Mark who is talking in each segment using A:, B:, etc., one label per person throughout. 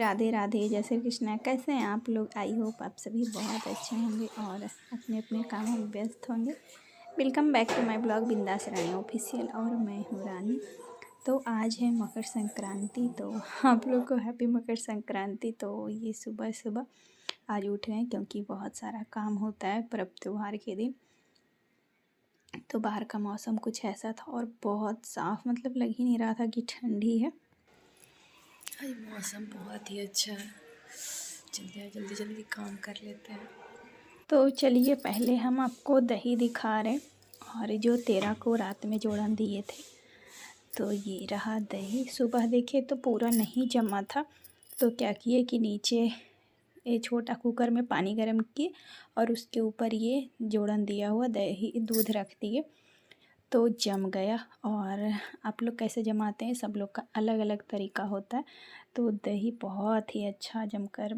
A: राधे राधे, जय श्री कृष्णा। कैसे हैं आप लोग? आई होप आप सभी बहुत अच्छे होंगे और अपने अपने कामों में व्यस्त होंगे। Welcome back to my blog Bindaas Rani official और मैं हूँ रानी। तो आज है मकर संक्रांति, तो आप लोग को हैप्पी मकर संक्रांति। तो ये सुबह सुबह आज उठ गए क्योंकि बहुत सारा काम होता है पर्व त्योहार के दिन। तो बाहर का मौसम कुछ ऐसा था और बहुत साफ, मतलब लग ही नहीं रहा था कि ठंडी है।
B: आज मौसम बहुत ही अच्छा है। जल्दी जल्दी काम कर लेते हैं।
A: तो चलिए पहले हम आपको दही दिखा रहे हैं और जो 13 को रात में जोड़न दिए थे। तो ये रहा दही। सुबह देखे तो पूरा नहीं जमा था, तो क्या किए कि नीचे ये छोटा कुकर में पानी गर्म किए और उसके ऊपर ये जोड़न दिया हुआ दही दूध रख दिए, तो जम गया। और आप लोग कैसे जमाते हैं, सब लोग का अलग अलग तरीका होता है। तो दही बहुत ही अच्छा जमकर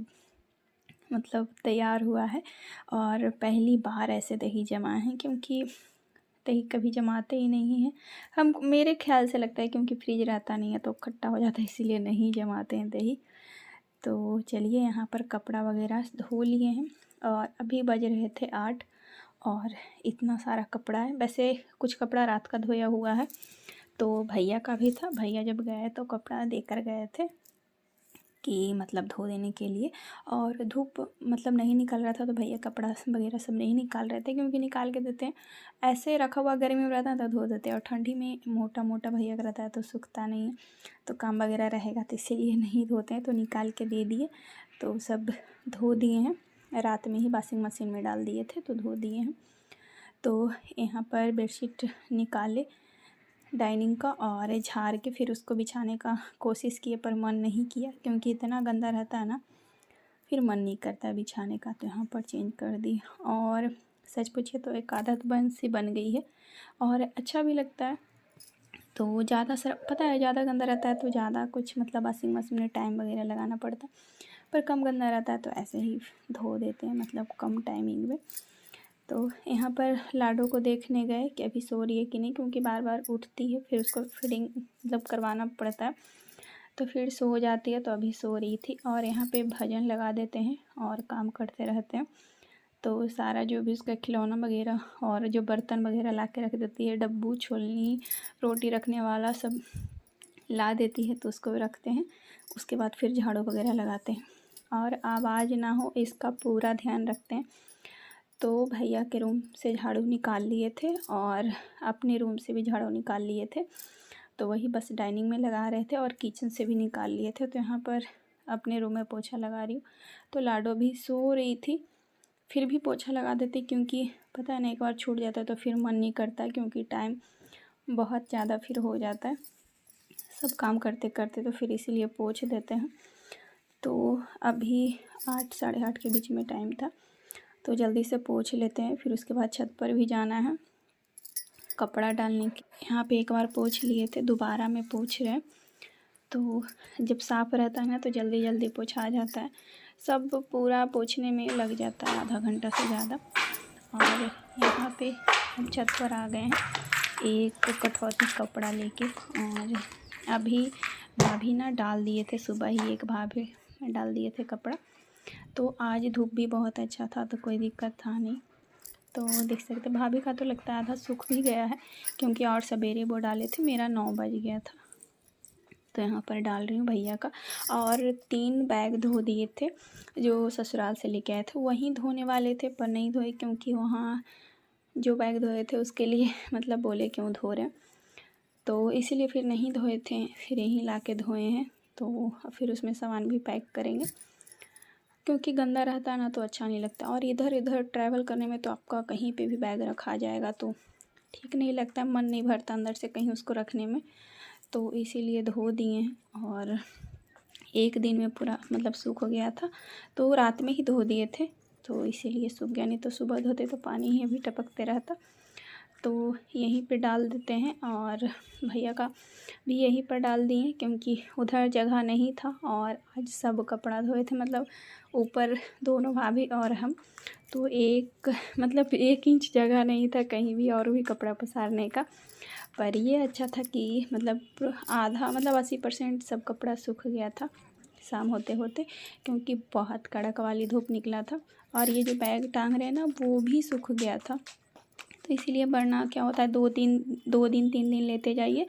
A: मतलब तैयार हुआ है और पहली बार ऐसे दही जमाए हैं, क्योंकि दही कभी जमाते ही नहीं हैं हम। मेरे ख्याल से लगता है क्योंकि फ्रिज रहता नहीं है तो खट्टा हो जाता है, इसीलिए नहीं जमाते हैं दही। तो चलिए यहाँ पर कपड़ा वगैरह धो लिए हैं और अभी बज रहे थे 8 और इतना सारा कपड़ा है। वैसे कुछ कपड़ा रात का धोया हुआ है, तो भैया का भी था। भैया जब गए तो कपड़ा देकर गए थे कि मतलब धो देने के लिए, और धूप मतलब नहीं निकल रहा था तो भैया कपड़ा वगैरह सब नहीं निकाल रहे थे, क्योंकि निकाल के देते हैं ऐसे रखा हुआ गर्मी में रहता है तो धो देते हैं, और ठंडी में मोटा मोटा भैया का रहता है तो सूखता नहीं है, तो काम वगैरह रहेगा तो इसीलिए नहीं धोते हैं। तो निकाल के दे दिए, तो सब धो दिए हैं। रात में ही वॉशिंग मशीन में डाल दिए थे तो धो दिए हैं। तो यहाँ पर बेडशीट निकाले डाइनिंग का और झाड़ के फिर उसको बिछाने का कोशिश किए, पर मन नहीं किया क्योंकि इतना गंदा रहता है ना, फिर मन नहीं करता बिछाने का। तो यहाँ पर चेंज कर दी और सच पूछे तो एक आदत बन गई है और अच्छा भी लगता है। तो ज़्यादा सर पता है ज़्यादा गंदा रहता है तो ज़्यादा कुछ मतलब वॉशिंग मशीन में टाइम वगैरह लगाना पड़ता है, पर कम गंदा रहता है तो ऐसे ही धो देते हैं, मतलब कम टाइमिंग में। तो यहाँ पर लाडो को देखने गए कि अभी सो रही है कि नहीं, क्योंकि बार बार उठती है फिर उसको फीडिंग मतलब करवाना पड़ता है, तो फिर सो जाती है। तो अभी सो रही थी और यहाँ पे भजन लगा देते हैं और काम करते रहते हैं। तो सारा जो भी उसका खिलौना वगैरह और जो बर्तन वगैरह ला के रख देती है, डब्बू छोलनी रोटी रखने वाला सब ला देती है, तो उसको रखते हैं। उसके बाद फिर झाड़ू वगैरह लगाते हैं और आवाज़ ना हो इसका पूरा ध्यान रखते हैं। तो भैया के रूम से झाड़ू निकाल लिए थे और अपने रूम से भी झाड़ू निकाल लिए थे, तो वही बस डाइनिंग में लगा रहे थे और किचन से भी निकाल लिए थे। तो यहाँ पर अपने रूम में पोछा लगा रही हूँ। तो लाडो भी सो रही थी, फिर भी पोछा लगा देती, क्योंकि पता है ना एक बार छूट जाता है तो फिर मन नहीं करता है, क्योंकि टाइम बहुत ज़्यादा फिर हो जाता है सब काम करते करते, तो फिर इसीलिए पोछ देते हैं। तो अभी 8 साढ़े 8 के बीच में टाइम था, तो जल्दी से पोंछ लेते हैं। फिर उसके बाद छत पर भी जाना है कपड़ा डालने के। यहाँ पे एक बार पोंछ लिए थे, दोबारा में पोंछ रहे हैं। तो जब साफ़ रहता है ना तो जल्दी जल्दी पोंछा जाता है, सब पूरा पोंछने में लग जाता है आधा घंटा से ज़्यादा। और यहाँ पे हम छत पर आ गए हैं एक कटौती कपड़ा लेके, और अभी भाभी ना डाल दिए थे, सुबह ही एक भाभी डाल दिए थे कपड़ा। तो आज धूप भी बहुत अच्छा था तो कोई दिक्कत था नहीं। तो देख सकते भाभी का तो लगता है आधा सूख भी गया है, क्योंकि और सवेरे वो डाले थे, मेरा 9 बज गया था। तो यहाँ पर डाल रही हूँ भैया का। और 3 बैग धो दिए थे जो ससुराल से लेके आए थे, वहीं धोने वाले थे पर नहीं धोए, क्योंकि वहाँ जो बैग धोए थे उसके लिए मतलब बोले क्यों धो रहे हैं, तो इसीलिए फिर नहीं धोए थे, फिर यहीं ला के धोए हैं। तो फिर उसमें सामान भी पैक करेंगे, क्योंकि गंदा रहता है ना तो अच्छा नहीं लगता। और इधर इधर ट्रैवल करने में तो आपका कहीं पे भी बैग रखा जाएगा तो ठीक नहीं लगता, मन नहीं भरता अंदर से कहीं उसको रखने में। तो इसीलिए धो दिए हैं और एक दिन में पूरा मतलब सूख गया था, तो रात में ही धो दिए थे, तो इसीलिए सूख गया, नहीं तो सुबह धोते तो पानी ही अभी टपकते रहता। तो यहीं पे डाल देते हैं और भैया का भी यहीं पर डाल दिए, क्योंकि उधर जगह नहीं था और आज सब कपड़ा धोए थे, मतलब ऊपर दोनों भाभी और हम, तो एक मतलब 1 इंच जगह नहीं था कहीं भी और भी कपड़ा पसारने का। पर ये अच्छा था कि मतलब आधा मतलब 80% सब कपड़ा सूख गया था, शाम होते होते, क्योंकि बहुत कड़क वाली धूप निकला था। और ये जो बैग टांग रहे हैं ना वो भी सूख गया था, तो इसीलिए वरना क्या होता है 2 दिन 3 दिन लेते जाइए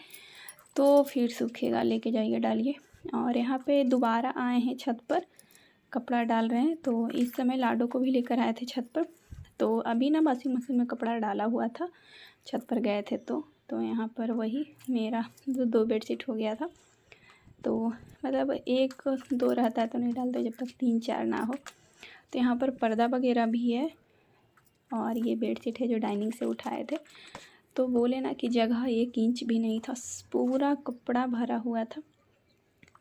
A: तो फिर सूखेगा, लेके जाइए डालिए। और यहाँ पे दोबारा आए हैं छत पर, कपड़ा डाल रहे हैं। तो इस समय लाडो को भी लेकर आए थे छत पर। तो अभी ना वॉशिंग मशीन में कपड़ा डाला हुआ था, छत पर गए थे तो यहाँ पर वही मेरा जो 2 बेडशीट हो गया था। तो मतलब 1-2 रहता है तो नहीं डालते जब तक 3-4 ना हो। तो यहाँ पर पर्दा वगैरह भी है, और ये बेडशीट है जो डाइनिंग से उठाए थे। तो बोले ना कि जगह 1 इंच भी नहीं था, पूरा कपड़ा भरा हुआ था।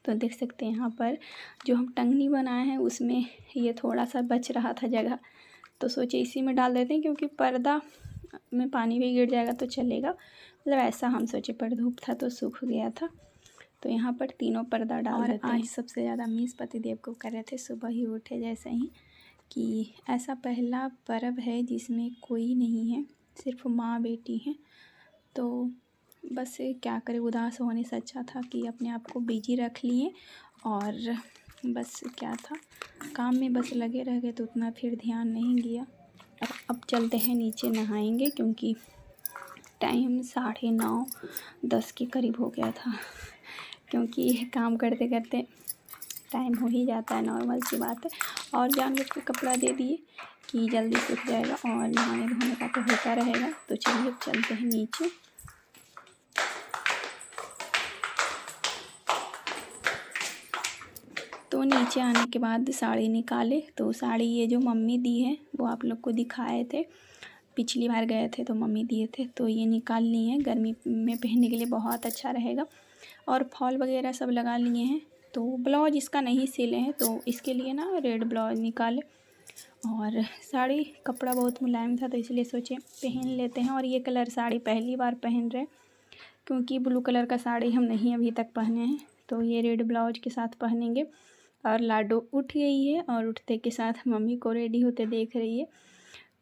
A: तो देख सकते हैं यहाँ पर जो हम टंगनी बनाए हैं उसमें ये थोड़ा सा बच रहा था जगह, तो सोचे इसी में डाल देते हैं, क्योंकि पर्दा में पानी भी गिर जाएगा तो चलेगा, मतलब ऐसा हम सोचे। पर धूप था तो सूख गया था, तो यहाँ पर तीनों पर्दा डाल देते हैं। आज सबसे ज़्यादा मिस पतिदेव को कर रहे थे, सुबह ही उठे जैसे ही कि ऐसा पहला पर्व है जिसमें कोई नहीं है, सिर्फ माँ बेटी हैं। तो बस क्या करें, उदास होने से अच्छा था कि अपने आप को बिजी रख लिए, और बस क्या था काम में बस लगे रह गए, तो उतना फिर ध्यान नहीं दिया। अब चलते हैं नीचे नहाएंगे, क्योंकि टाइम 9:30-10 के करीब हो गया था, क्योंकि काम करते करते टाइम हो ही जाता है, नॉर्मल सी बात है। और जानबूझ के कपड़ा दे दिए कि जल्दी सूख जाएगा, और नहाने धोने का तो होता रहेगा। तो चलिए चलते हैं नीचे। तो नीचे आने के बाद साड़ी निकाले, तो साड़ी ये जो मम्मी दी है वो आप लोग को दिखाए थे, पिछली बार गए थे तो मम्मी दिए थे। तो ये निकाल लिए हैं, गर्मी में पहनने के लिए बहुत अच्छा रहेगा। और फॉल वगैरह सब लगा लिए हैं। तो ब्लाउज इसका नहीं सिले हैं, तो इसके लिए ना रेड ब्लाउज निकाले। और साड़ी कपड़ा बहुत मुलायम था, तो इसलिए सोचे पहन लेते हैं। और ये कलर साड़ी पहली बार पहन रहे, क्योंकि ब्लू कलर का साड़ी हम नहीं अभी तक पहने हैं। तो ये रेड ब्लाउज के साथ पहनेंगे। और लाडो उठ गई है, और उठते के साथ मम्मी को रेडी होते देख रही है।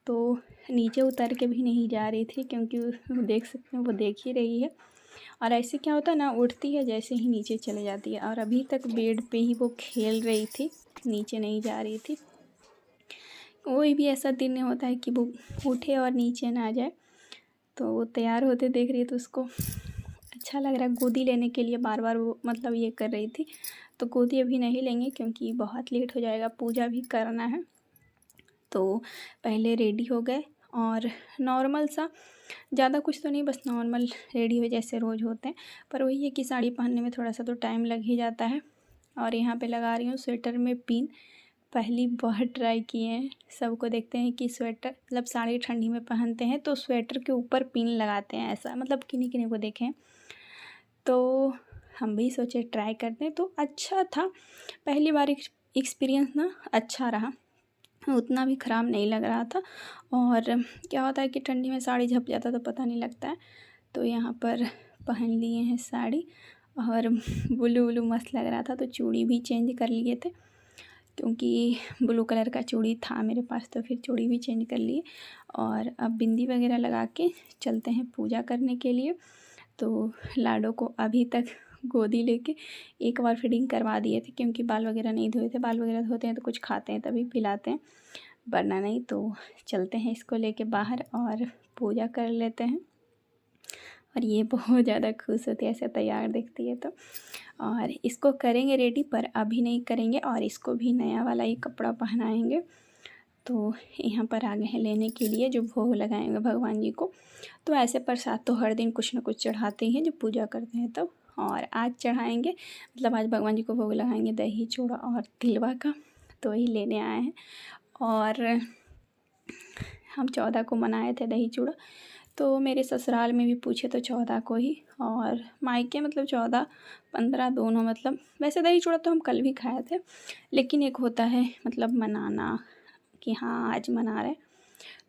A: तो नीचे उतर के भी नहीं जा रही थी, क्योंकि देख सकते हैं वो देख ही रही है। और ऐसे क्या होता है ना, उठती है जैसे ही नीचे चले जाती है। और अभी तक बेड पे ही वो खेल रही थी, नीचे नहीं जा रही थी। कोई भी ऐसा दिन नहीं होता है कि वो उठे और नीचे ना जाए। तो वो तैयार होते देख रही है, तो उसको अच्छा लग रहा है। गोदी लेने के लिए बार बार वो मतलब ये कर रही थी। तो गोदी अभी नहीं लेंगे, क्योंकि बहुत लेट हो जाएगा, पूजा भी करना है। तो पहले रेडी हो गए, और नॉर्मल सा, ज़्यादा कुछ तो नहीं, बस नॉर्मल रेडी हुए जैसे रोज़ होते हैं। पर वही है कि साड़ी पहनने में थोड़ा सा तो टाइम लग ही जाता है। और यहाँ पे लगा रही हूँ स्वेटर में पिन, पहली बार ट्राई किए हैं। सबको देखते हैं कि स्वेटर मतलब साड़ी ठंडी में पहनते हैं तो स्वेटर के ऊपर पिन लगाते हैं, ऐसा मतलब किन्हीं किन्हीं को देखें। तो हम भी सोचे ट्राई करते हैं, तो अच्छा था। पहली बार एक्सपीरियंस ना अच्छा रहा, उतना भी ख़राब नहीं लग रहा था। और क्या होता है कि ठंडी में साड़ी झप जाता तो पता नहीं लगता है। तो यहाँ पर पहन लिए हैं साड़ी, और ब्लू मस्त लग रहा था। तो चूड़ी भी चेंज कर लिए थे, क्योंकि ब्लू कलर का चूड़ी था मेरे पास, तो फिर चूड़ी भी चेंज कर लिए। और अब बिंदी वगैरह लगा के चलते हैं पूजा करने के लिए। तो लाडो को अभी तक गोदी लेके एक बार फीडिंग करवा दिए थे, क्योंकि बाल वगैरह नहीं धोए थे। बाल वगैरह धोते हैं तो कुछ खाते हैं तभी पिलाते हैं, वरना नहीं। तो चलते हैं इसको लेके बाहर और पूजा कर लेते हैं। और ये बहुत ज़्यादा खुश होती है ऐसे तैयार देखती है तो। और इसको करेंगे रेडी, पर अभी नहीं करेंगे। और इसको भी नया वाला ही कपड़ा पहनाएंगे। तो यहाँ पर आ गए हैं लेने के लिए जो भोग लगाएंगे भगवान जी को। तो ऐसे प्रसाद तो हर दिन कुछ ना कुछ चढ़ाते ही हैं जब पूजा करते हैं तब। और आज चढ़ाएंगे, मतलब आज भगवान जी को भोग लगाएंगे दही चूड़ा और तिलवा का, तो वही लेने आए हैं। और हम 14 को मनाए थे दही चूड़ा, तो मेरे ससुराल में भी पूछे तो 14 को ही, और मायके मतलब 14-15 दोनों। मतलब वैसे दही चूड़ा तो हम कल भी खाए थे, लेकिन एक होता है मतलब मनाना कि हाँ आज मना रहे,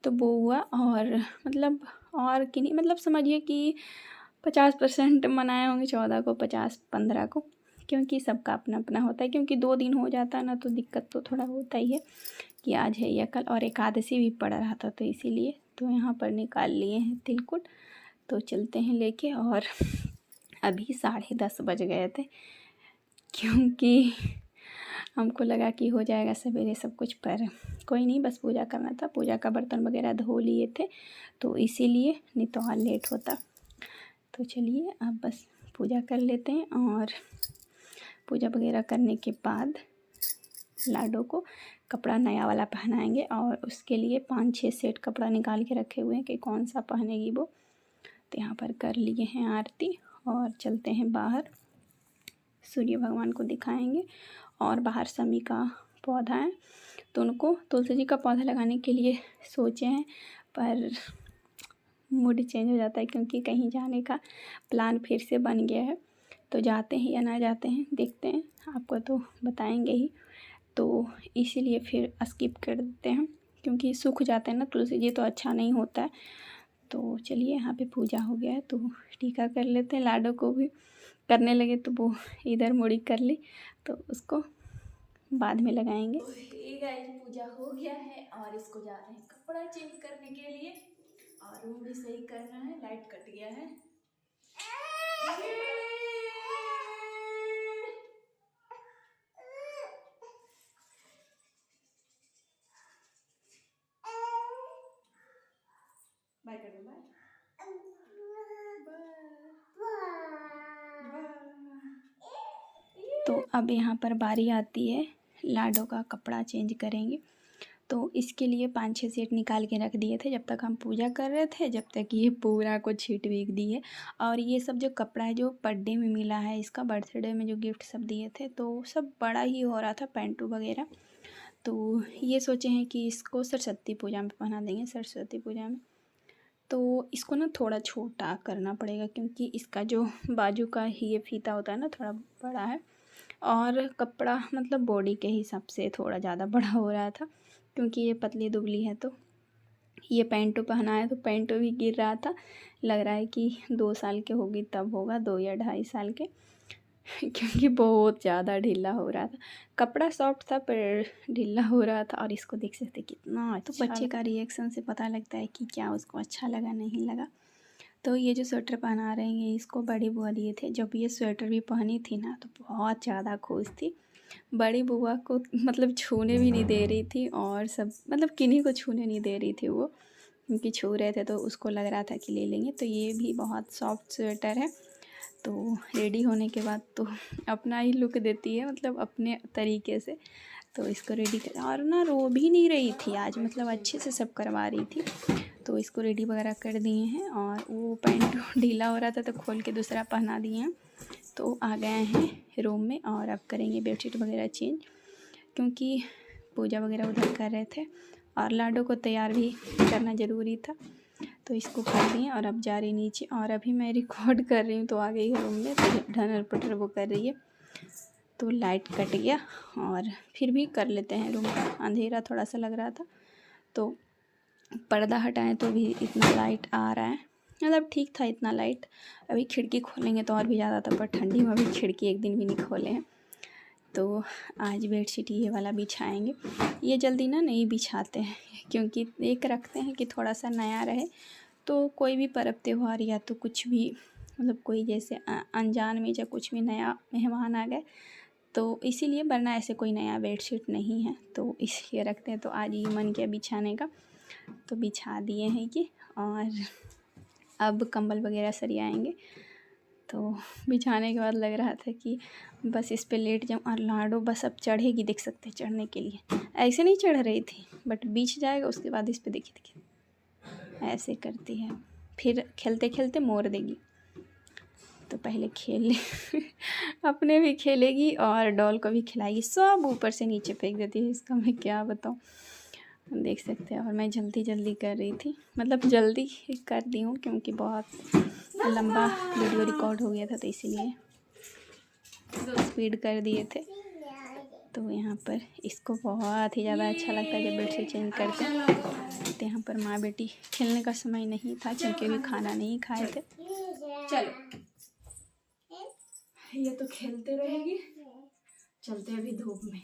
A: तो वो हुआ। और मतलब और कि नहीं, मतलब समझिए कि 50% मनाए होंगे 14 को, 50-15 को, क्योंकि सबका अपना अपना होता है। क्योंकि 2 दिन हो जाता है ना, तो दिक्कत तो थोड़ा होता ही है कि आज है या कल। और एकादशी भी पड़ रहा था, तो इसीलिए तो यहाँ पर निकाल लिए हैं तिलकुट। तो चलते हैं लेके। और अभी 10:30 बज गए थे, क्योंकि हमको लगा कि हो जाएगा सवेरे सब कुछ, पर कोई नहीं, बस पूजा करना था। पूजा का बर्तन वगैरह धो लिए थे तो इसीलिए, नहीं तो और लेट होता। तो चलिए अब बस पूजा कर लेते हैं, और पूजा वगैरह करने के बाद लाडो को कपड़ा नया वाला पहनाएंगे। और उसके लिए 5-6 सेट कपड़ा निकाल के रखे हुए हैं कि कौन सा पहनेगी वो। तो यहाँ पर कर लिए हैं आरती और चलते हैं बाहर, सूर्य भगवान को दिखाएंगे। और बाहर शमी का पौधा है तो उनको तुलसी जी का पौधा लगाने के लिए सोचे हैं, पर मूड चेंज हो जाता है क्योंकि कहीं जाने का प्लान फिर से बन गया है। तो जाते हैं या ना जाते हैं देखते हैं, आपको तो बताएंगे ही। तो इसीलिए फिर स्किप कर देते हैं क्योंकि सूख जाते हैं ना तुलसी जी, तो अच्छा नहीं होता है। तो चलिए यहाँ पे पूजा हो गया है तो टीका कर लेते हैं। लाडो को भी करने लगे तो वो इधर मुड़ी कर ली, तो उसको बाद में लगाएंगे। गाइस पूजा हो गया है और इसको जा रहे हैं कपड़ा चेंज करने के लिए, और रूम भी सही करना है, लाइट कट गया है। बाय कर दो, बाय तो अब यहाँ पर बारी आती है, लाडो का कपड़ा चेंज करेंगे। तो इसके लिए 5-6 सेट निकाल के रख दिए थे जब तक हम पूजा कर रहे थे, जब तक ये पूरा को छीट बीक दी है। और ये सब जो कपड़ा है जो बर्थडे में मिला है, इसका बर्थडे में जो गिफ्ट सब दिए थे तो सब बड़ा ही हो रहा था, पैंटू वगैरह। तो ये सोचे हैं कि इसको सरस्वती पूजा में पहना देंगे, सरस्वती पूजा में। तो इसको ना थोड़ा छोटा करना पड़ेगा क्योंकि इसका जो बाजू का ही ये फीता होता है ना, थोड़ा बड़ा है। और कपड़ा मतलब बॉडी के हिसाब से थोड़ा ज़्यादा बड़ा हो रहा था क्योंकि ये पतली दुबली है। तो ये पैंटू पहना है तो पैंटू भी गिर रहा था, लग रहा है कि 2 साल के होगी तब होगा, 2 या 2.5 साल के क्योंकि बहुत ज़्यादा ढीला हो रहा था। कपड़ा सॉफ्ट था पर ढीला हो रहा था। और इसको देख सकते कितना अच्छा, तो बच्चे का रिएक्शन से पता लगता है कि क्या उसको अच्छा लगा नहीं लगा। तो ये जो स्वेटर पहना रहे हैं इसको बड़ी बुआ दिए थे। जब ये स्वेटर भी पहनी थी ना तो बहुत ज़्यादा खुश थी। बड़ी बुआ को मतलब छूने भी नहीं दे रही थी, और सब मतलब किन्हीं को छूने नहीं दे रही थी वो, क्योंकि छू रहे थे तो उसको लग रहा था कि ले लेंगे। तो ये भी बहुत सॉफ्ट स्वेटर है। तो रेडी होने के बाद तो अपना ही लुक देती है, मतलब अपने तरीके से। तो इसको रेडी कर, और ना रो भी नहीं रही थी आज, मतलब अच्छे से सब करवा रही थी। तो इसको रेडी वगैरह कर दिए हैं, और वो पैंट ढीला हो रहा था तो खोल के दूसरा पहना दिए हैं। तो आ गए हैं रूम में, और अब करेंगे बेडशीट वगैरह चेंज क्योंकि पूजा वगैरह उधर कर रहे थे, और लाडो को तैयार भी करना ज़रूरी था। तो इसको कर दिए और अब जा रही नीचे। और अभी मैं रिकॉर्ड कर रही हूँ तो आ गई है रूम में, तो ढनर पटर वो कर रही है। तो लाइट कट गया, और फिर भी कर लेते हैं, रूम का अंधेरा थोड़ा सा लग रहा था। तो पर्दा हटाएं तो भी इतना लाइट आ रहा है, मतलब ठीक था इतना लाइट। अभी खिड़की खोलेंगे तो और भी ज़्यादा था, पर ठंडी में अभी खिड़की एक दिन भी नहीं खोले हैं। तो आज बेडशीट ये वाला बिछाएंगे। ये जल्दी ना नहीं बिछाते हैं क्योंकि एक रखते हैं कि थोड़ा सा नया रहे। तो कोई भी पर्व त्योहार या तो कुछ भी, मतलब कोई जैसे अनजान में या कुछ भी नया मेहमान आ गए तो इसीलिए, वरना ऐसे कोई नया बेडशीट नहीं है तो इसलिए रखते हैं। तो आज ये मन किया बिछाने का तो बिछा दिए हैं ये, और अब कंबल वगैरह सरियाएंगे। तो बिछाने के बाद लग रहा था कि बस इस पे लेट जाऊँ, और लाडो बस अब चढ़ेगी, देख सकते हैं चढ़ने के लिए ऐसे नहीं चढ़ रही थी, बट बीच जाएगा उसके बाद इस पे देखिए ऐसे करती है, फिर खेलते खेलते मोड़ देगी। तो पहले खेल ले अपने भी खेलेगी और डॉल को भी खिलाएगी, सब ऊपर से नीचे फेंक देती है, इसका मैं क्या बताऊँ, देख सकते हैं। और मैं जल्दी जल्दी कर रही थी, मतलब जल्दी कर दी हूँ क्योंकि बहुत लंबा वीडियो रिकॉर्ड हो गया था, तो इसीलिए स्पीड कर दिए थे। तो यहाँ पर इसको बहुत ही ज़्यादा अच्छा लगता है जब बेडशीट चेंज करते हैं। तो यहाँ पर माँ बेटी खेलने का समय नहीं था क्योंकि अभी खाना नहीं खाए थे। चलो ये तो खेलते रहेगी, चलते अभी धूप में।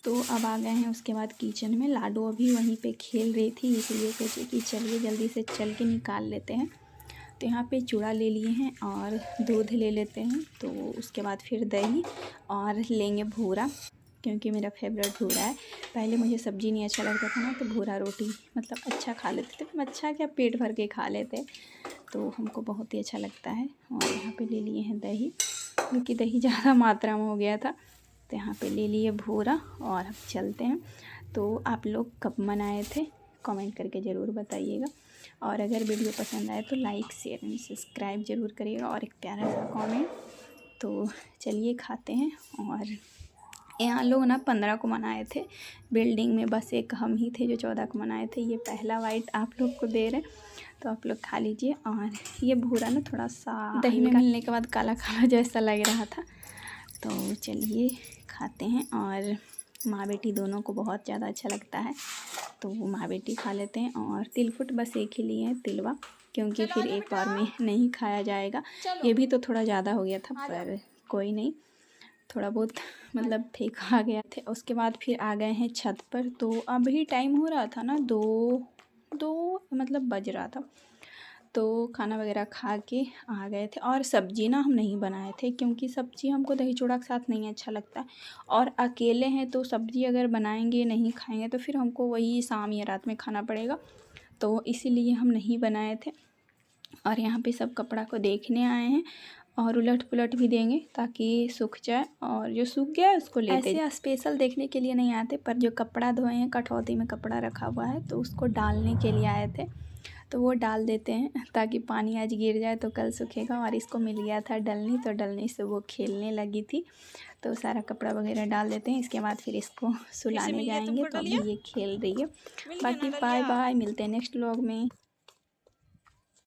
A: तो अब आ गए हैं उसके बाद किचन में। लाडो अभी वहीं पे खेल रही थी, इसलिए सोचे कि चलिए जल्दी से चल के निकाल लेते हैं। तो यहाँ पे चूड़ा ले लिए हैं और दूध ले लेते हैं। तो उसके बाद फिर दही और लेंगे भूरा, क्योंकि मेरा फेवरेट भूरा है। पहले मुझे सब्ज़ी नहीं अच्छा लगता था ना, तो भूरा रोटी मतलब अच्छा खा लेते थे। हम अच्छा क्या पेट भर के खा लेते, तो हमको बहुत ही अच्छा लगता है। और यहाँ पे ले लिए हैं दही, क्योंकि दही ज़्यादा मात्रा में हो गया था। तो यहाँ पे ले लिए भूरा और अब चलते हैं। तो आप लोग कब मनाए थे कमेंट करके ज़रूर बताइएगा। और अगर वीडियो पसंद आए तो लाइक शेयर एंड सब्सक्राइब ज़रूर करिएगा और एक प्यारा सा कमेंट। तो चलिए खाते हैं। और यहाँ लोग ना 15 को मनाए थे बिल्डिंग में, बस एक हम ही थे जो 14 को मनाए थे। ये पहला वाइट आप लोग को दे रहे, तो आप लोग खा लीजिए। और ये भूरा ना थोड़ा सा दही में मिलने के बाद काला काला जैसा लग रहा था। तो चलिए खाते हैं। और माँ बेटी दोनों को बहुत ज़्यादा अच्छा लगता है, तो माँ बेटी खा लेते हैं। और तिलकुट बस एक ही लिए हैं, तिलवा, क्योंकि फिर एक बार में नहीं खाया जाएगा। ये भी तो थोड़ा ज़्यादा हो गया था, पर कोई नहीं, थोड़ा बहुत मतलब फेंका गया थे। उसके बाद फिर आ गए हैं छत पर। तो अभी टाइम हो रहा था ना, दो मतलब बज रहा था। तो खाना वगैरह खा के आ गए थे। और सब्ज़ी ना हम नहीं बनाए थे, क्योंकि सब्ज़ी हमको दही चूड़ा के साथ नहीं अच्छा लगता। और अकेले हैं तो सब्ज़ी अगर बनाएंगे नहीं खाएंगे तो फिर हमको वही शाम या रात में खाना पड़ेगा, तो इसीलिए हम नहीं बनाए थे। और यहाँ पे सब कपड़ा को देखने आए हैं और उलट पुलट भी देंगे ताकि सूख जाए। और जो सूख गया है उसको लेते हैं। ऐसे स्पेशल देखने के लिए नहीं आते, पर जो कपड़ा धोए हैं, कठौती में कपड़ा रखा हुआ है, तो उसको डालने के लिए आए थे। तो वो डाल देते हैं ताकि पानी आज गिर जाए तो कल सूखेगा। और इसको मिल गया था डलनी, तो डलनी से वो खेलने लगी थी। तो सारा कपड़ा वगैरह डाल देते हैं। इसके बाद फिर इसको सुलाने जाएंगे। तो अभी ये खेल रही है। बाकी बाय बाय, मिलते हैं नेक्स्ट व्लॉग में।